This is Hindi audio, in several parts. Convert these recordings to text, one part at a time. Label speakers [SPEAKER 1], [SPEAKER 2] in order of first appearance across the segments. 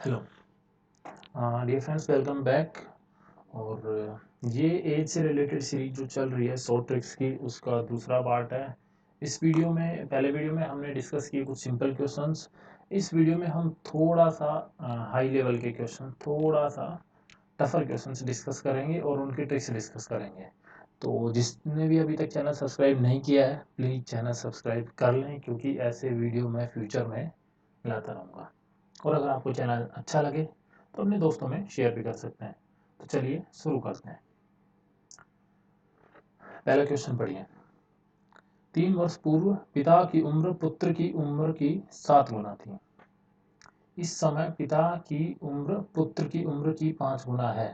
[SPEAKER 1] Hello dear friends, welcome back. और ये एज से रिलेटेड सीरीज जो चल रही है शॉर्ट ट्रिक्स की, उसका दूसरा पार्ट है। इस वीडियो में, पहले वीडियो में हमने डिस्कस किए कुछ सिंपल क्वेश्चंस। इस वीडियो में हम थोड़ा सा हाई लेवल के क्वेश्चन, थोड़ा सा टफर क्वेश्चंस डिस्कस करेंगे और उनकी ट्रिक्स डिस्कस करेंगे। तो जिसने भी अभी तक चैनल सब्सक्राइब नहीं किया है, प्लीज़ चैनल सब्सक्राइब कर लें, क्योंकि ऐसे वीडियो मैं फ्यूचर में लाता रहूँगा। और अगर आपको चैनल अच्छा लगे तो अपने दोस्तों में शेयर भी कर सकते हैं। तो चलिए शुरू करते हैं। पहला क्वेश्चन पढ़िए। 3 वर्ष पूर्व पिता की उम्र पुत्र की उम्र की 7 गुना थी। इस समय पिता की उम्र पुत्र की उम्र की 5 गुना है।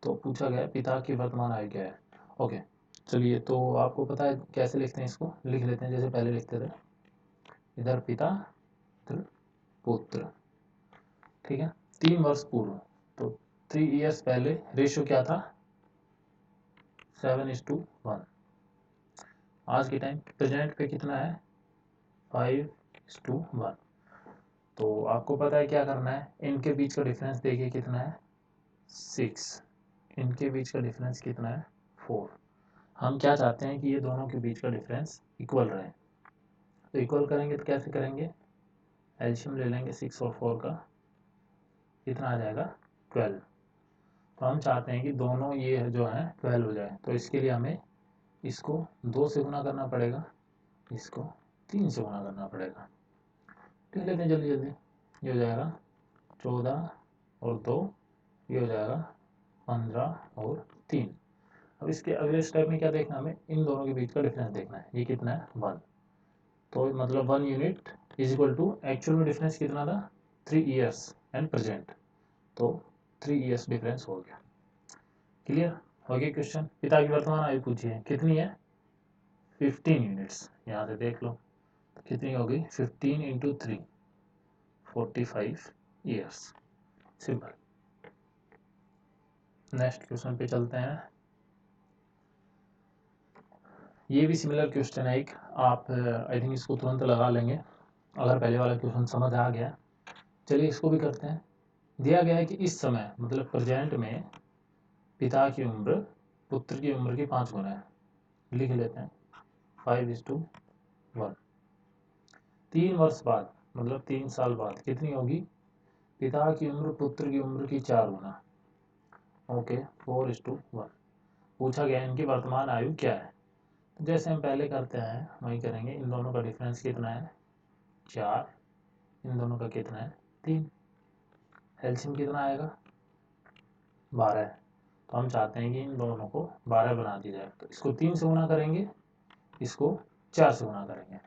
[SPEAKER 1] तो पूछा गया पिता की वर्तमान आयु क्या है। ओके, चलिए, तो आपको पता है कैसे लिखते हैं, इसको लिख लेते हैं जैसे पहले लिखते थे। इधर पिता, इधर पुत्र। ठीक है, 3 वर्ष पूर्व, तो 3 ईयर्स पहले रेशियो क्या था? 7:1। आज के टाइम प्रेजेंट पे कितना है? 5:1। तो आपको पता है क्या करना है, इनके बीच का डिफरेंस देखिए कितना है? 6। इनके बीच का डिफरेंस कितना है? 4। हम क्या चाहते हैं कि ये दोनों के बीच का डिफरेंस इक्वल रहे। तो इक्वल करेंगे तो कैसे करेंगे? एलसीएम ले लेंगे 6 और 4 का, कितना आ जाएगा? 12। तो हम चाहते हैं कि दोनों ये जो है 12 हो जाए। तो इसके लिए हमें इसको 2 से गुना करना पड़ेगा, इसको 3 से गुना करना पड़ेगा। लिख लेते हैं जल्दी जल्दी। ये हो जाएगा 14 और 2, ये हो जाएगा 15 और 3। अब इसके अगले स्टेप में क्या देखना, हमें इन दोनों के बीच का डिफरेंस देखना है। ये कितना है? 1। तो मतलब 1 unit is equal to, actual में डिफरेंस कितना था? 3 ईयर्स एंड प्रेजेंट। तो 3 ईयर्स डिफरेंस हो गया। क्लियर हो गया क्वेश्चन। पिता की वर्तमान आयु पूछी है, कितनी है? 15 यूनिट्स। यहाँ से देख लो कितनी हो गई? 15 into 3, 45 years. Simple. Next question पे चलते हैं। ये भी सिमिलर क्वेश्चन है एक, आप आई थिंक इसको तुरंत लगा लेंगे अगर पहले वाला क्वेश्चन समझ आ गया। चलिए इसको भी करते हैं। दिया गया है कि इस समय, मतलब प्रेजेंट में, पिता की उम्र पुत्र की उम्र की 5 गुना है। लिख लेते हैं 5:1। 3 वर्ष बाद, मतलब 3 साल बाद कितनी होगी? पिता की उम्र पुत्र की उम्र की 4 गुना। ओके, 4:1। पूछा गया इनकी वर्तमान आयु क्या है। तो जैसे हम पहले करते हैं वही करेंगे। इन दोनों का डिफरेंस कितना है? 4। इन दोनों का कितना है? 3। एलसीएम कितना आएगा? 12 है। तो हम चाहते हैं कि इन दोनों को 12 बना दिया जाए। तो इसको 3 से गुना करेंगे, इसको 4 से गुना करेंगे।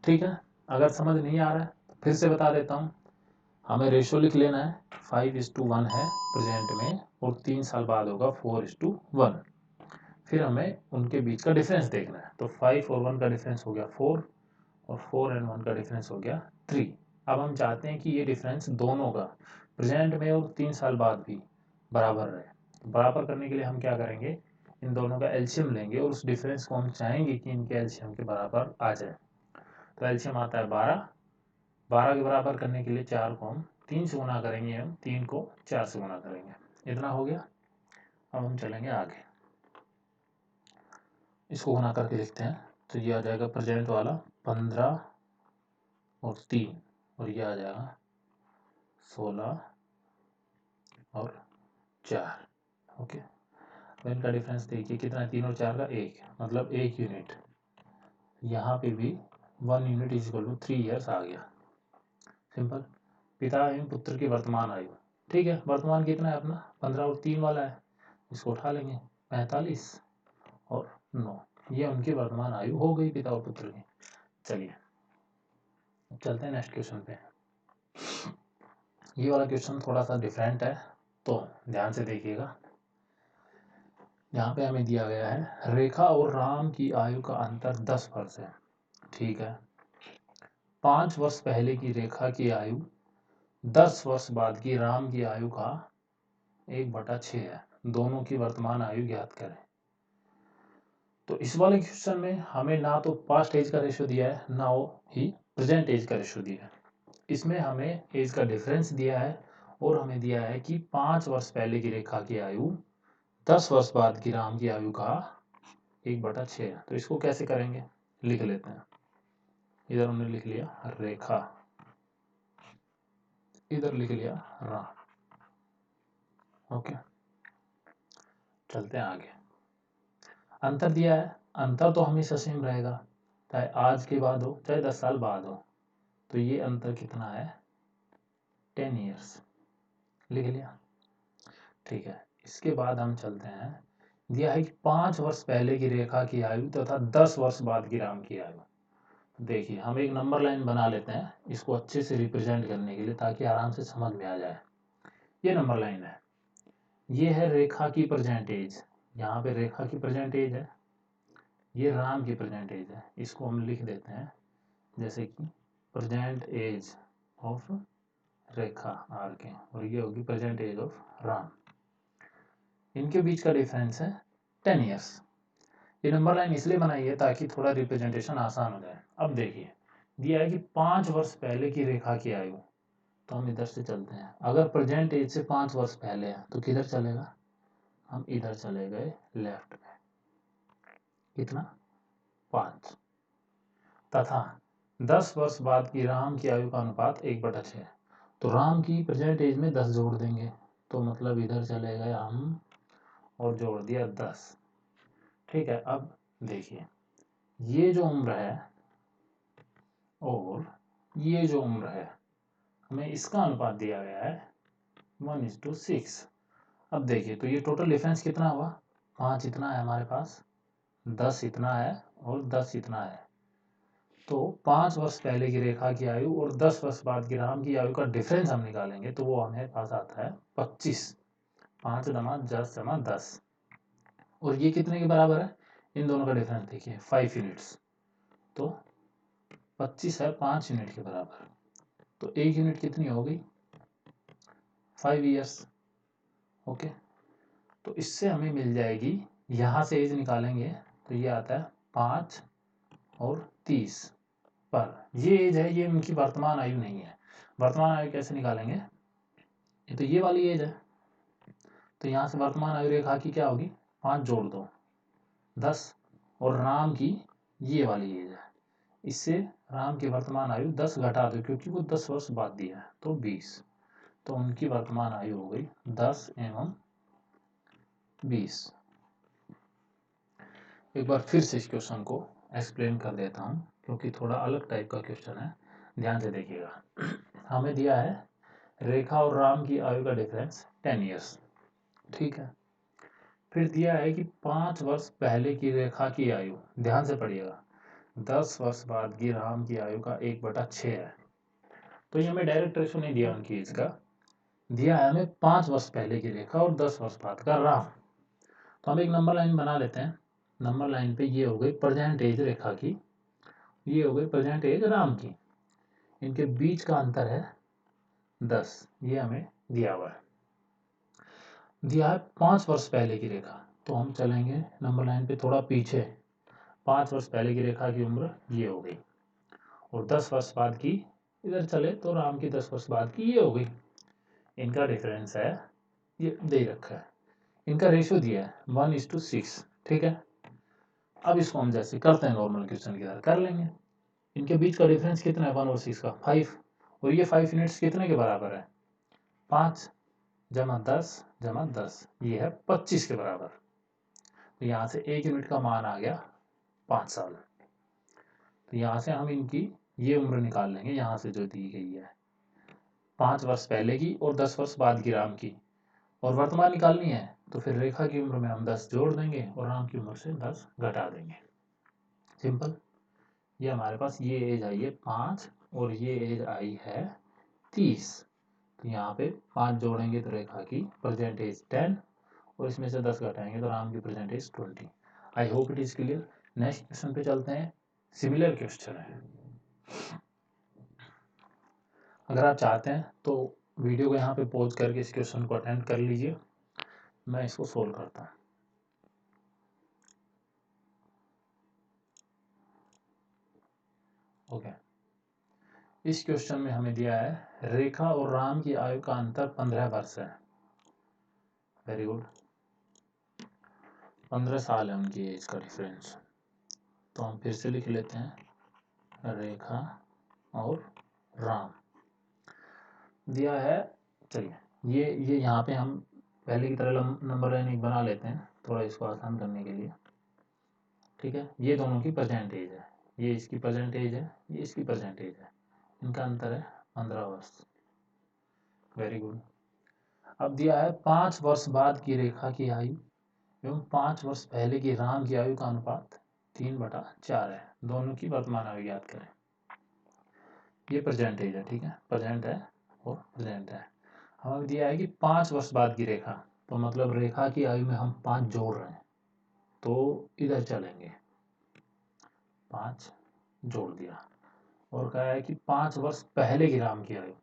[SPEAKER 1] ठीक है, अगर समझ नहीं आ रहा है तो फिर से बता देता हूँ। हमें रेशो लिख लेना है। 5:1 है प्रेजेंट में, और 3 साल बाद होगा 4:1। फिर हमें उनके बीच का डिफरेंस देखना है। तो 5 और 1 का डिफरेंस हो गया 4, और 4 एंड 1 का डिफरेंस हो गया 3। अब हम चाहते हैं कि ये डिफरेंस दोनों का प्रेजेंट में और 3 साल बाद भी बराबर रहे। बराबर करने के लिए हम क्या करेंगे, इन दोनों का एलसीएम लेंगे और उस डिफरेंस को हम चाहेंगे कि इनके एलसीएम के बराबर आ जाए। तो एलसीएम आता है 12। 12 के बराबर करने के लिए 4 को हम 3 से गुना करेंगे, हम 3 को 4 से गुना करेंगे। इतना हो गया। अब हम चलेंगे आगे, इसको गुना करके लिखते हैं। तो ये आ जाएगा प्रेजेंट वाला 15 और 3, और ये आ जाएगा 16 और 4। ओके, अब इनका डिफरेंस देखिए कितना है? 3 और 4 का 1, मतलब 1 यूनिट। यहाँ पे भी 1 unit is equal to 3 years आ गया। सिंपल। पिता एवं पुत्र की वर्तमान आयु, ठीक है, वर्तमान कितना है अपना? 15 और 3 वाला है, इसको उठा लेंगे। 45 और 9, ये उनकी वर्तमान आयु हो गई पिता और पुत्र की। चलिए अब चलते हैं नेक्स्ट क्वेश्चन पे। ये वाला क्वेश्चन थोड़ा सा डिफरेंट है, तो ध्यान से देखिएगा। यहाँ पे हमें दिया गया है रेखा और राम की आयु का अंतर 10 वर्ष है। ठीक है, 5 वर्ष पहले की रेखा की आयु 10 वर्ष बाद की राम की आयु का 1/6 है। दोनों की वर्तमान आयु ज्ञात करें। तो इस वाले क्वेश्चन में हमें ना तो पास्ट एज का रेशियो दिया है, ना ही प्रेजेंट एज का रेशियो दिया है। इसमें हमें एज का डिफरेंस दिया है और हमें दिया है कि 5 वर्ष पहले की रेखा की आयु 10 वर्ष बाद की राम की आयु का 1/6 है। तो इसको कैसे करेंगे, लिख लेते हैं। इधर हमने लिख लिया रेखा, इधर लिख लिया राम। ओके, चलते हैं आगे। अंतर दिया है, अंतर तो हमेशा सेम रहेगा, चाहे आज के बाद हो चाहे 10 साल बाद हो। तो ये अंतर कितना है, 10 ईयर्स, लिख लिया। ठीक है, इसके बाद हम चलते हैं। दिया है कि 5 वर्ष पहले की रेखा की आयु तथा 10 वर्ष बाद की राम की आयु। देखिए हम एक नंबर लाइन बना लेते हैं इसको अच्छे से रिप्रेजेंट करने के लिए, ताकि आराम से समझ में आ जाए। ये नंबर लाइन है, ये है रेखा की प्रेजेंट एज, यहाँ पे रेखा की प्रेजेंट एज है, ये राम की प्रेजेंट एज है। इसको हम लिख देते हैं जैसे कि present age of Rekha R K, और ये होगी प्रेजेंट एज ऑफ राम। इनके बीच का डिफरेंस है 10 ईयर्स। ये नंबर लाइन इसलिए बनाई है ताकि थोड़ा रिप्रेजेंटेशन आसान हो जाए। अब देखिए दिया है कि 5 वर्ष पहले की रेखा की आयु, तो हम इधर से चलते हैं। अगर प्रेजेंट एज से 5 वर्ष पहले है तो किधर चलेगा, हम इधर चले गए लेफ्ट में, कितना 5, तथा 10 वर्ष बाद की राम की आयु का अनुपात 1/6। तो राम की प्रेजेंट एज में 10 जोड़ देंगे, तो मतलब इधर चले गए हम और जोड़ दिया 10। ठीक है, अब देखिए ये जो उम्र है और ये जो उम्र है, हमें इसका अनुपात दिया गया है 1:6। अब देखिए तो ये टोटल डिफरेंस कितना हुआ, 5 इतना है हमारे पास, 10 इतना है और 10 इतना है। तो 5 वर्ष पहले की रेखा की आयु और 10 वर्ष बाद की राम की आयु का डिफरेंस हम निकालेंगे तो वो हमें पास आता है 25। 5 दमा 10 जमा 10, और ये कितने के बराबर है, इन दोनों का डिफरेंस देखिए 5 यूनिट्स। तो 25 है 5 यूनिट के बराबर, तो 1 यूनिट कितनी हो गई, 5 ईयर्स। ओके, तो इससे हमें मिल जाएगी, यहाँ से एज निकालेंगे तो ये आता है 5 और 30, पर ये एज है, ये उनकी वर्तमान आयु नहीं है। वर्तमान आयु कैसे निकालेंगे, ये तो ये वाली एज है, तो यहाँ से वर्तमान आयु रेखा की क्या होगी, 5 जोड़ दो 10, और राम की ये वाली एज है, इससे राम की वर्तमान आयु 10 घटा दो क्योंकि वो 10 वर्ष बाद दिया है, तो 20। तो उनकी वर्तमान आयु हो गई 10 एवं 20। एक बार फिर से इस क्वेश्चन को एक्सप्लेन कर देता हूँ क्योंकि थोड़ा अलग टाइप का क्वेश्चन है, ध्यान से देखिएगा। हमें दिया है रेखा और राम की आयु का डिफरेंस 10 ईयर्स, ठीक है। फिर दिया है कि 5 वर्ष पहले की रेखा की आयु, ध्यान से पढ़िएगा, 10 वर्ष बाद की राम की आयु का 1/6 है। तो ये हमें डायरेक्ट रेशो नहीं दिया उनकी इसका, दिया है हमें 5 वर्ष पहले की रेखा और 10 वर्ष बाद का राम। तो हम एक नंबर लाइन बना लेते हैं। नंबर लाइन पे ये हो गई प्रेजेंट एज रेखा की, ये हो गई प्रेजेंट एज राम की, इनके बीच का अंतर है 10, ये हमें दिया हुआ है। दिया है 5 वर्ष पहले की रेखा, तो हम चलेंगे नंबर लाइन पे थोड़ा पीछे। 5 वर्ष पहले की रेखा की उम्र ये हो गई, और 10 वर्ष बाद की इधर चले तो राम की 10 वर्ष बाद की ये हो गई। इनका डिफरेंस है, ये दे रखा है, इनका रेशियो दिया है 1:6, ठीक है। अब इसको हम जैसे करते हैं नॉर्मल क्वेश्चन की तरह कर लेंगे। इनके बीच का डिफरेंस कितना है 1 और 6 का 5, और ये 5 यूनिट्स कितने के बराबर है, 5 जमा 10 जमा 10, ये है 25 के बराबर। तो यहाँ से 1 यूनिट का मान आ गया 5 साल। तो यहाँ से हम इनकी ये उम्र निकाल लेंगे, यहाँ से जो दी गई है 5 वर्ष पहले की और 10 वर्ष बाद की राम की, और वर्तमान निकालनी है तो फिर रेखा की उम्र में हम 10 जोड़ देंगे और राम की उम्र से 10 घटा देंगे, सिंपल। ये हमारे पास ये एज आई है 5 और ये एज आई है 30। तो यहाँ पे 5 जोड़ेंगे तो रेखा की प्रेजेंट एज 10, और इसमें से 10 घटाएंगे तो राम की present age 20। I hope it is clear. Next question पे चलते हैं, सिमिलर क्वेश्चन है। अगर आप चाहते हैं तो वीडियो को यहाँ पे पॉज करके इस क्वेश्चन को अटेंड कर लीजिए, मैं इसको सोल्व करता हूँ। ओके, इस क्वेश्चन में हमें दिया है रेखा और राम की आयु का अंतर 15 वर्ष है। वेरी गुड, 15 साल है उनकी एज का डिफरेंस। तो हम फिर से लिख लेते हैं रेखा और राम दिया है। चलिए ये यहाँ पे हम पहले की तरह नंबर लाइन एक बना लेते हैं थोड़ा इसको आसान करने के लिए। ठीक है, ये दोनों की प्रेजेंट एज है, ये इसकी प्रेजेंट एज है, ये इसकी प्रेजेंट एज है, इनका अंतर है 15 वर्ष। Very good. अब दिया है 5 वर्ष बाद की रेखा की आयु एवं 5 वर्ष पहले की राम की आयु का अनुपात 3/4 है। दोनों की वर्तमान आयु याद करें। ये प्रेजेंट एज है, ठीक है, प्रेजेंट है और प्रेजेंट है। हमें दिया है कि 5 वर्ष बाद की रेखा, तो मतलब रेखा की आयु में हम 5 जोड़ रहे हैं, तो इधर चलेंगे, 5 जोड़ दिया। और कहा है कि 5 वर्ष पहले की राम की आयु,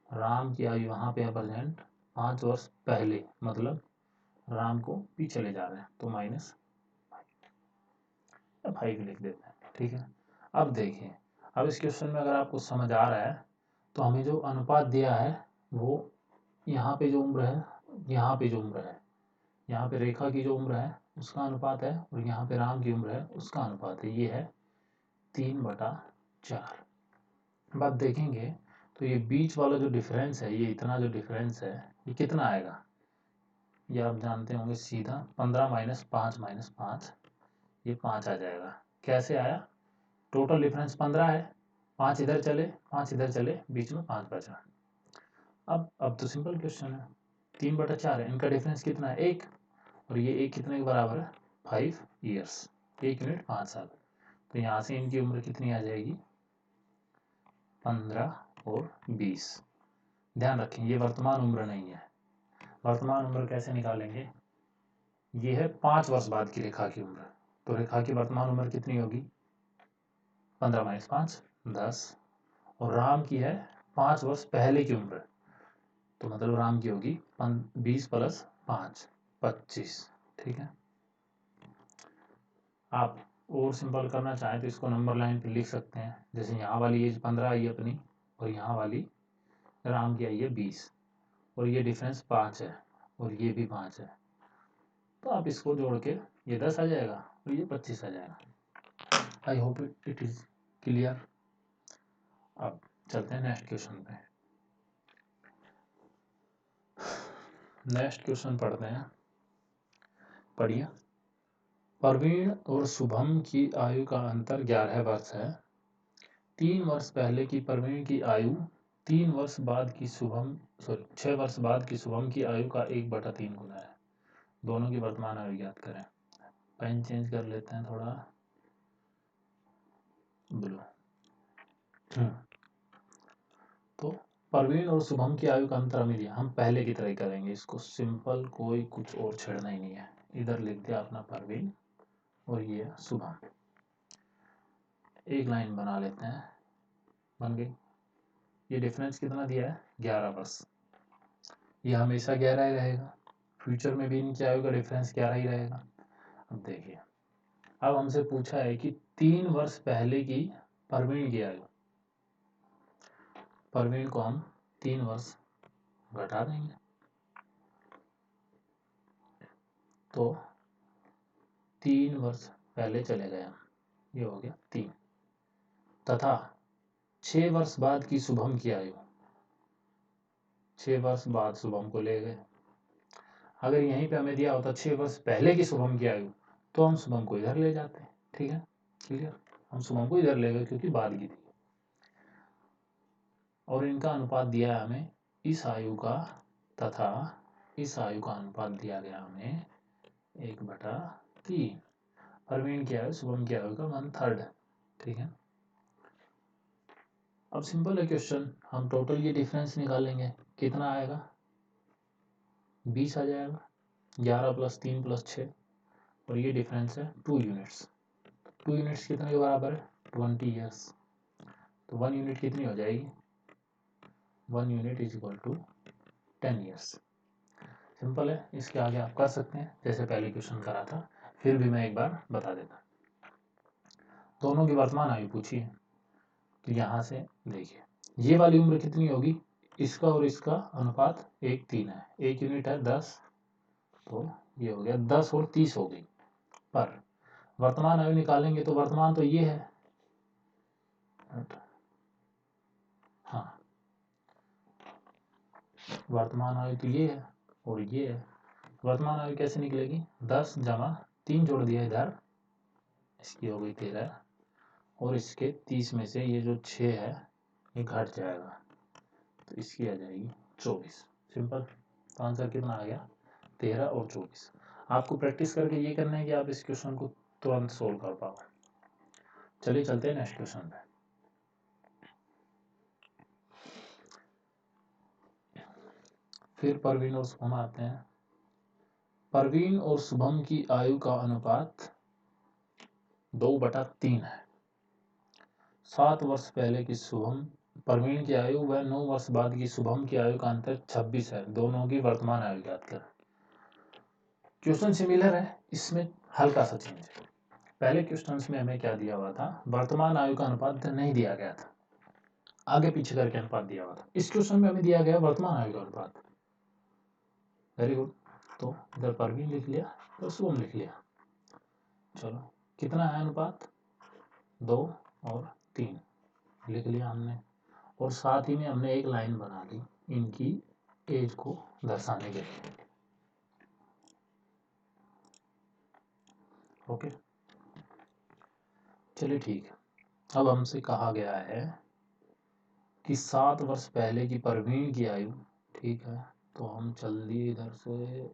[SPEAKER 1] राम की आयु यहाँ पे है प्रेजेंट, 5 वर्ष पहले मतलब राम को पीछे ले जा रहे हैं, तो -5 लिख देते हैं। ठीक है, अब देखिए, अब इस क्वेश्चन में अगर आपको समझ आ रहा है तो हमें जो अनुपात दिया है वो यहाँ पे जो उम्र है, यहाँ पे जो उम्र है, यहाँ पे रेखा की जो उम्र है उसका अनुपात है, और यहाँ पे राम की उम्र है उसका अनुपात है, ये है 3/4। बात देखेंगे तो ये बीच वाला जो डिफरेंस है, ये इतना जो डिफरेंस है ये कितना आएगा, ये आप जानते होंगे सीधा 15 - 5 - 5, ये 5 आ जाएगा। कैसे आया, टोटल डिफरेंस 15 है, 5 इधर चले 5 इधर चले, बीच में 5 बचा। अब तो सिंपल क्वेश्चन है, 3/4 है, इनका डिफरेंस कितना है 1, और ये 1 कितने के बराबर है 5 ईयर्स, 1 यूनिट 5 साल। तो यहाँ से इनकी उम्र कितनी आ जाएगी 15 और 20। ध्यान रखें ये वर्तमान उम्र नहीं है, वर्तमान उम्र कैसे निकालेंगे, ये है 5 वर्ष बाद की रेखा की उम्र, तो रेखा की वर्तमान उम्र कितनी होगी 15 - 5 10, और राम की है 5 वर्ष पहले की उम्र, तो मतलब राम की होगी 20 + 5 25। ठीक है, आप और सिंपल करना चाहें तो इसको नंबर लाइन पे लिख सकते हैं, जैसे यहाँ वाली एज 15 आई अपनी, और यहाँ वाली राम की आई है 20, और ये डिफरेंस 5 है, और ये भी 5 है, तो आप इसको जोड़ के ये 10 आ जाएगा और ये 25 आ जाएगा। आई होप इट इज क्लियर। अब चलते हैं नेक्स्ट क्वेश्चन पे। नेक्स्ट क्वेश्चन पढ़ते हैं, पढ़िए। प्रवीण और शुभम की आयु का अंतर 11 वर्ष है। 3 वर्ष पहले की प्रवीण की आयु 3 वर्ष बाद की शुभम 6 वर्ष बाद की शुभम की आयु का 1/3 गुना है। दोनों की वर्तमान आयु ज्ञात करें। पेन चेंज कर लेते हैं थोड़ा ब्लू। तो प्रवीण और शुभम की आयु का अंतर हमें दिया, हम पहले की तरह करेंगे इसको सिंपल, कोई कुछ और छेड़ना ही नहीं है। इधर लिख दिया अपना प्रवीण और ये शुभम, एक लाइन बना लेते हैं, बन गई। ये डिफरेंस कितना दिया है 11 वर्ष, ये हमेशा 11 ही रहेगा, फ्यूचर में भी इनकी आयु का डिफरेंस 11 ही रहेगा। अब देखिए, अब हमसे पूछा है कि 3 वर्ष पहले की प्रवीण की आयु, प्रवीण को हम 3 वर्ष घटा देंगे, तो 3 वर्ष पहले चले गए, ये हो गया 3, तथा 6 वर्ष बाद की शुभम की आयु, 6 वर्ष बाद शुभम को ले गए। अगर यहीं पे हमें दिया होता 6 वर्ष पहले की शुभम की आयु, तो हम शुभम को इधर ले जाते। ठीक है, क्लियर, हम शुभम को इधर ले गए क्योंकि बाद की थी। और इनका अनुपात दिया है हमें इस आयु का तथा इस आयु का अनुपात दिया गया हमें 1/3। प्रवीण की आयु शुभम की आयु का 1/3। ठीक है, अब सिंपल है क्वेश्चन, हम टोटल ये डिफरेंस निकालेंगे, कितना आएगा 20 आ जाएगा, 11 + 3 + 6, और ये डिफरेंस है 2 यूनिट्स। 2 यूनिट्स कितने के बराबर है 20 ईयर्स, तो 1 यूनिट कितनी हो जाएगी 1 यूनिट = 10 ईयर्स। सिंपल है, इसके आगे आप कर सकते हैं जैसे पहले क्वेश्चन करा था, फिर भी मैं एक बार बता देता। दोनों की वर्तमान आयु पूछी है, तो यहाँ से देखिए ये वाली उम्र कितनी होगी, इसका और इसका अनुपात 1:3 है, 1 यूनिट है 10, तो ये हो गया 10 और 30 हो गई। पर वर्तमान आयु निकालेंगे तो वर्तमान तो ये है, हाँ वर्तमान आयु तो ये है और ये है। वर्तमान आयु कैसे निकलेगी, 10 जमा 3 जोड़ दिया इधर, इसकी हो गई 13, और इसके 30 में से ये जो 6 है ये घट जाएगा, तो इसकी आ जाएगी 24। सिंपल। तो आंसर कितना आ गया, 13 और 24। आपको प्रैक्टिस करके ये करना है कि आप इस क्वेश्चन को तुरंत सोल्व कर पाओ। चलिए चलते हैं नेक्स्ट क्वेश्चन पे। फिर परवीन और शुभम आते हैं। परवीन और शुभम की आयु का अनुपात 2/3 है। 7 वर्ष पहले की शुभम परवीन की आयु व 9 वर्ष बाद की शुभम की आयु का अंतर 26 है। दोनों की वर्तमान आयु ज्ञात कर। क्वेश्चन सिमिलर है, इसमें हल्का सा चेंज है। पहले क्वेश्चंस में हमें क्या दिया हुआ था, वर्तमान आयु का अनुपात नहीं दिया गया था, आगे पीछे करके अनुपात दिया हुआ था। इस क्वेश्चन में हमें दिया गया वर्तमान आयु का अनुपात। Very good. तो इधर परवीन लिख लिया और शुभम लिख लिया। चलो कितना है अनुपात, 2 और 3 लिख लिया हमने, और साथ ही में हमने एक लाइन बना ली इनकी एज को दर्शाने के लिए। ओके चलिए ठीक है। अब हमसे कहा गया है कि 7 वर्ष पहले की परवीन की आयु, ठीक है, तो हम चल दिए इधर से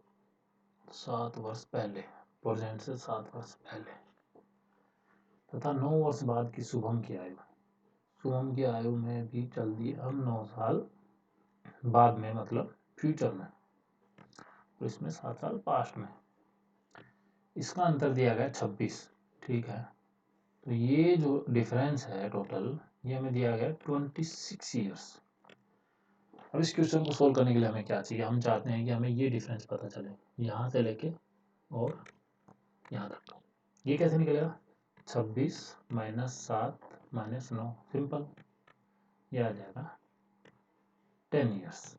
[SPEAKER 1] 7 वर्ष पहले, प्रेजेंट से 7 वर्ष पहले, तथा 9 वर्ष बाद की शुभम की आयु। शुभम की आयु में भी चल दिए हम 9 साल बाद में, मतलब फ्यूचर में, तो इसमें 7 साल पास्ट में। इसका अंतर दिया गया 26, ठीक है, तो ये जो डिफरेंस है टोटल, ये हमें दिया गया 26 ईयर्स। अब इस क्वेश्चन को सोल्व करने के लिए हमें क्या चाहिए, हम चाहते हैं कि हमें ये डिफरेंस पता चले, यहाँ से लेके और यहाँ तक। ये कैसे निकलेगा, 26 माइनस 7 माइनस 9, सिंपल, ये आ जाएगा 10 ईयर्स।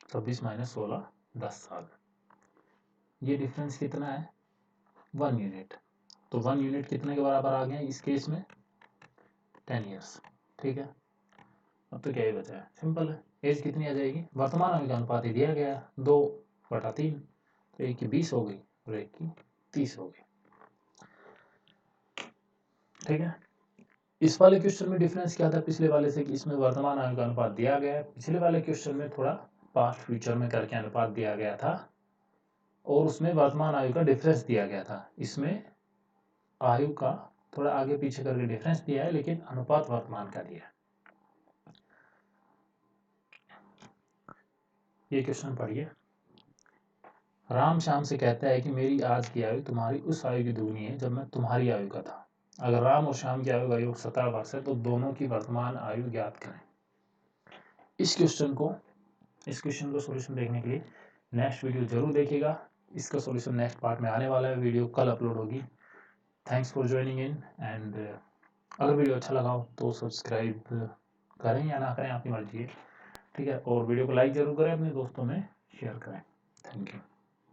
[SPEAKER 1] 26 माइनस 16, 10 साल। ये डिफरेंस कितना है, 1 यूनिट। तो 1 यूनिट कितने के बराबर आ गया इस केस में, 10 ईयर्स, ठीक है। अब तो क्या ही बचा है, सिंपल है। एज कितनी आ जाएगी, वर्तमान आयु का अनुपात ही दिया गया है 2/3, तो एक की 20 हो गई और एक की 30 हो गई, ठीक है। इस वाले क्वेश्चन में डिफरेंस क्या था पिछले वाले से, कि इसमें वर्तमान आयु का अनुपात दिया गया है, पिछले वाले क्वेश्चन में थोड़ा पास्ट फ्यूचर में करके अनुपात दिया गया था और उसमें वर्तमान आयु का डिफरेंस दिया गया था। इसमें आयु का थोड़ा आगे पीछे करके डिफरेंस दिया है, लेकिन अनुपात वर्तमान का दिया है। ये क्वेश्चन पढ़िए। राम श्याम से कहता है कि मेरी आज की आयु तुम्हारी उस आयु की दुगनी है जब मैं तुम्हारी आयु का था। अगर राम और श्याम की आयु का योग 17 वर्ष है तो दोनों की वर्तमान आयु ज्ञात करें। इस क्वेश्चन को सॉल्यूशन देखने के लिए नेक्स्ट वीडियो जरूर देखिएगा। इसका सॉल्यूशन नेक्स्ट पार्ट में आने वाला है, वीडियो कल अपलोड होगी। Thanks for joining in, and अगर वीडियो अच्छा लगा हो तो सब्सक्राइब करें या ना करें, आपकी मर्जी है, ठीक है। और वीडियो को लाइक जरूर करें, अपने दोस्तों में शेयर करें। Thank you.